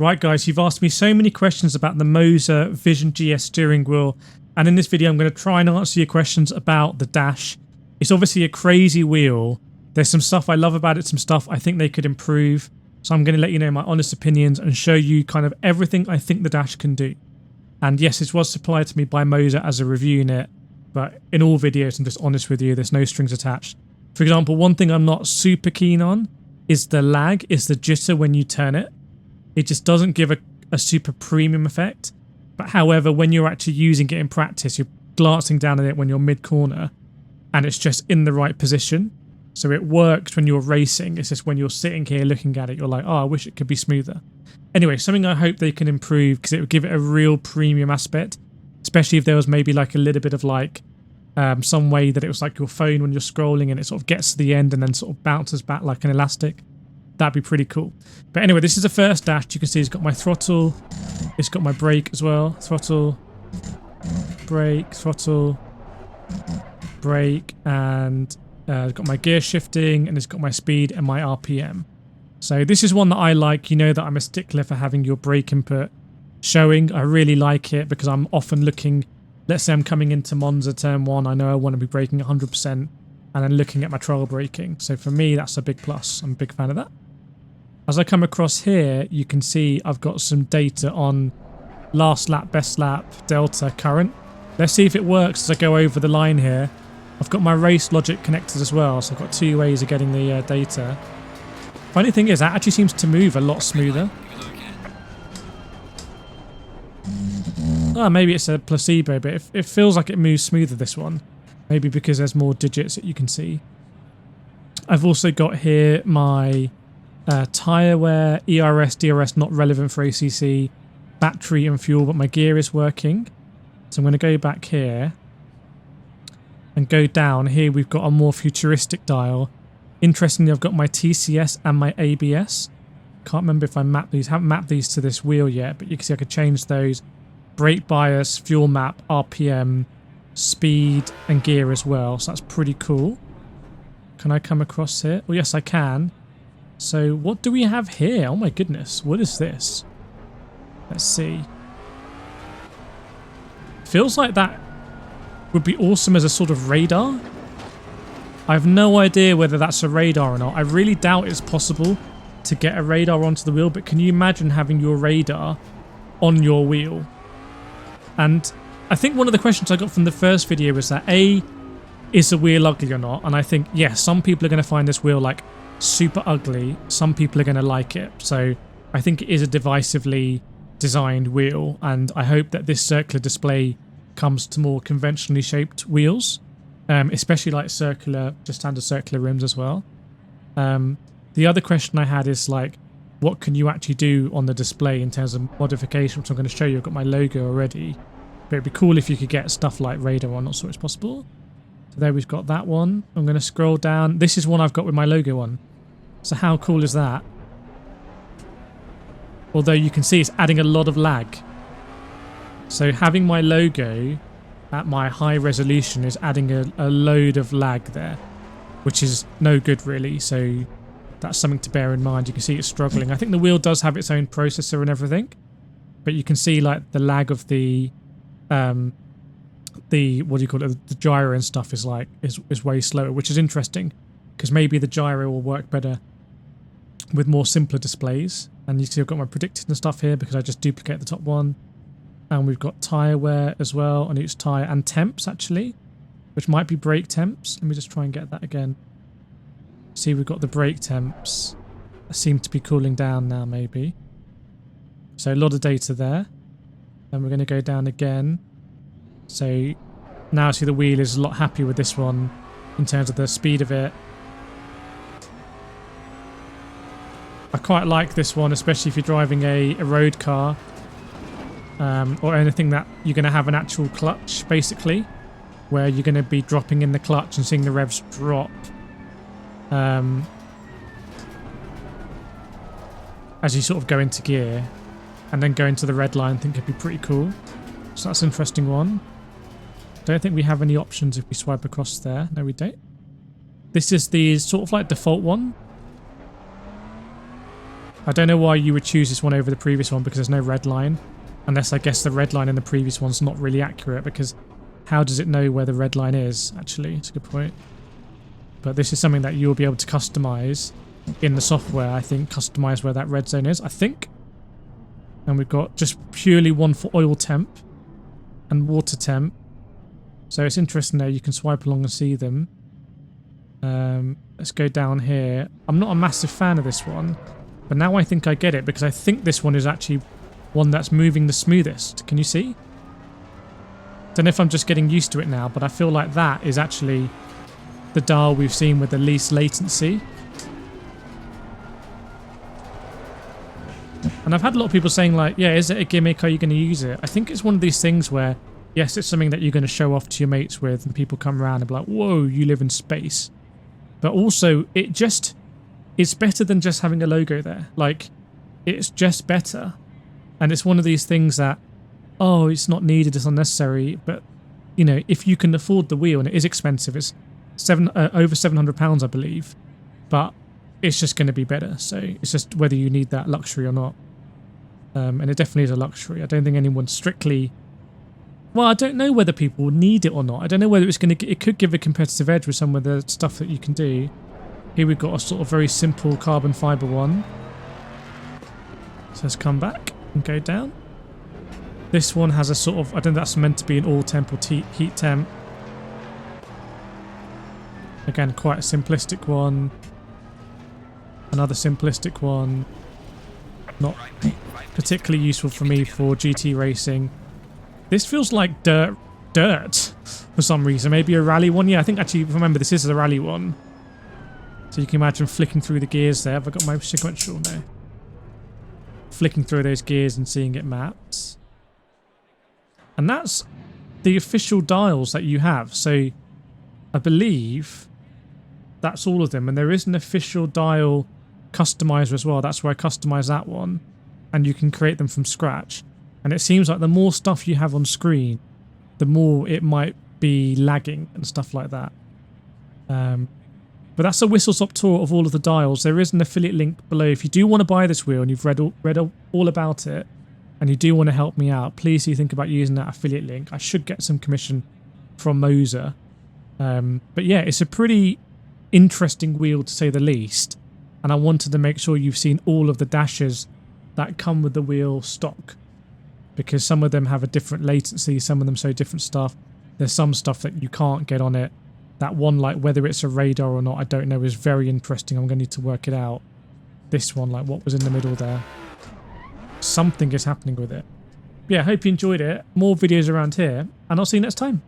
Right guys, you've asked me so many questions about the Moza Vision GS steering wheel, and in this video I'm going to try and answer your questions about the dash. It's obviously a crazy wheel. There's some stuff I love about it, some stuff I think they could improve. So I'm going to let you know my honest opinions and show you kind of everything I think the dash can do. And yes, it was supplied to me by Moza as a review unit, but in all videos I'm just honest with you, there's no strings attached. For example, one thing I'm not super keen on is the lag, is the jitter when you turn it. It just doesn't give a super premium effect. But however, when you're actually using it in practice, you're glancing down at it when you're mid-corner and it's just in the right position. So it works when you're racing. It's just when you're sitting here looking at it, you're like, oh, I wish it could be smoother. Anyway, something I hope they can improve because it would give it a real premium aspect, especially if there was maybe like a little bit of like some way that it was like your phone when you're scrolling and it sort of gets to the end and then sort of bounces back like an elastic. That'd be pretty cool. But anyway, this is the first dash. You can see it's got my throttle. It's got my brake as well. Throttle, brake, throttle, brake, and it's got my gear shifting, and it's got my speed and my RPM. So this is one that I like. You know that I'm a stickler for having your brake input showing. I really like it because I'm often looking, let's say I'm coming into Moza turn 1. I know I want to be braking 100% and then looking at my trial braking. So for me, that's a big plus. I'm a big fan of that. As I come across here, you can see I've got some data on last lap, best lap, delta, current. Let's see if it works as I go over the line here. I've got my race logic connected as well, so I've got 2 ways of getting the data. Funny thing is, that actually seems to move a lot smoother. Oh, maybe it's a placebo, but it feels like it moves smoother, this one. Maybe because there's more digits that you can see. I've also got here my tyre wear, ERS, DRS not relevant for ACC, battery and fuel, but my gear is working. So I'm going to go back here and go down. Here we've got a more futuristic dial. Interestingly, I've got my TCS and my ABS. Can't remember if I mapped these. Haven't mapped these to this wheel yet, but you can see I could change those. Brake bias, fuel map, RPM, speed and gear as well. So that's pretty cool. Can I come across here? Oh yes, I can. So what do we have here? Oh my goodness, what is this? Let's see. Feels like that would be awesome as a sort of radar. I have no idea whether that's a radar or not. I really doubt it's possible to get a radar onto the wheel, but can you imagine having your radar on your wheel? And I think one of the questions I got from the first video was that A, is the wheel ugly or not? And I think, yes, some people are going to find this wheel like super ugly. Some people are going to like it. So I think it is a divisively designed wheel, and I hope that this circular display comes to more conventionally shaped wheels, especially like circular, just standard circular rims as well. The other question I had is like, what can you actually do on the display in terms of modification, which I'm going to show you. I've got my logo already, but it'd be cool if you could get stuff like radar on, not so it's possible. So there we've got that one. I'm going to scroll down. This is one I've got with my logo on. So how cool is that? Although you can see it's adding a lot of lag. So having my logo at my high resolution is adding a load of lag there, which is no good really. So that's something to bear in mind. You can see it's struggling. I think the wheel does have its own processor and everything, but you can see like the lag of the what do you call it, the gyro and stuff is like is way slower, which is interesting because maybe the gyro will work better with more simpler displays. And you see I've got my predicted and stuff here because I just duplicate the top one. And we've got tyre wear as well on each tyre, and temps actually, which might be brake temps. Let me just try and get that again. See, we've got the brake temps. They seem to be cooling down now maybe. So a lot of data there. And we're going to go down again. So now I see the wheel is a lot happier with this one in terms of the speed of it. I quite like this one, especially if you're driving a road car or anything that you're going to have an actual clutch, basically, where you're going to be dropping in the clutch and seeing the revs drop as you sort of go into gear and then go into the red line. I think it'd be pretty cool. So that's an interesting one. Don't think we have any options if we swipe across there. No, we don't. This is the sort of like default one. I don't know why you would choose this one over the previous one because there's no red line. Unless I guess the red line in the previous one's not really accurate, because how does it know where the red line is, actually? It's a good point. But this is something that you'll be able to customize in the software, I think. Customize where that red zone is, I think. And we've got just purely one for oil temp and water temp. So it's interesting there, you can swipe along and see them. Let's go down here. I'm not a massive fan of this one, but now I think I get it, because I think this one is actually one that's moving the smoothest. Can you see? Don't know if I'm just getting used to it now, but I feel like that is actually the dial we've seen with the least latency. And I've had a lot of people saying like, yeah, is it a gimmick? Are you going to use it? I think it's one of these things where, yes, it's something that you're going to show off to your mates with, and people come around and be like, whoa, you live in space. But also, it's better than just having a logo there. Like, it's just better. And it's one of these things that, oh, it's not needed, it's unnecessary. But, you know, if you can afford the wheel, and it is expensive, it's over £700, I believe. But it's just going to be better. So it's just whether you need that luxury or not. And it definitely is a luxury. I don't think anyone strictly... Well, I don't know whether people need it or not. I don't know whether it's going to... It could give a competitive edge with some of the stuff that you can do. Here we've got a sort of very simple carbon fibre one. So let's come back and go down. This one has a sort of... I don't know if that's meant to be an all temp or heat temp. Again, quite a simplistic one. Another simplistic one. Not particularly useful for me for GT racing. This feels like dirt for some reason. Maybe a rally one. Yeah, I think actually, remember, this is a rally one. So you can imagine flicking through the gears there. Have I got my sequential? No. Flicking through those gears and seeing it maps. And that's the official dials that you have. So I believe that's all of them. And there is an official dial customizer as well. That's where I customize that one. And you can create them from scratch. And it seems like the more stuff you have on screen, the more it might be lagging and stuff like that. But that's a whistle-stop tour of all of the dials. There is an affiliate link below. If you do want to buy this wheel and you've read all about it, and you do want to help me out, please do think about using that affiliate link. I should get some commission from Moza. But yeah, it's a pretty interesting wheel to say the least. And I wanted to make sure you've seen all of the dashes that come with the wheel stock. Because some of them have a different latency, some of them show different stuff. There's some stuff that you can't get on it. That one, like whether it's a radar or not, I don't know, is very interesting. I'm going to need to work it out. This one, like what was in the middle there. Something is happening with it. Yeah, I hope you enjoyed it. More videos around here, and I'll see you next time.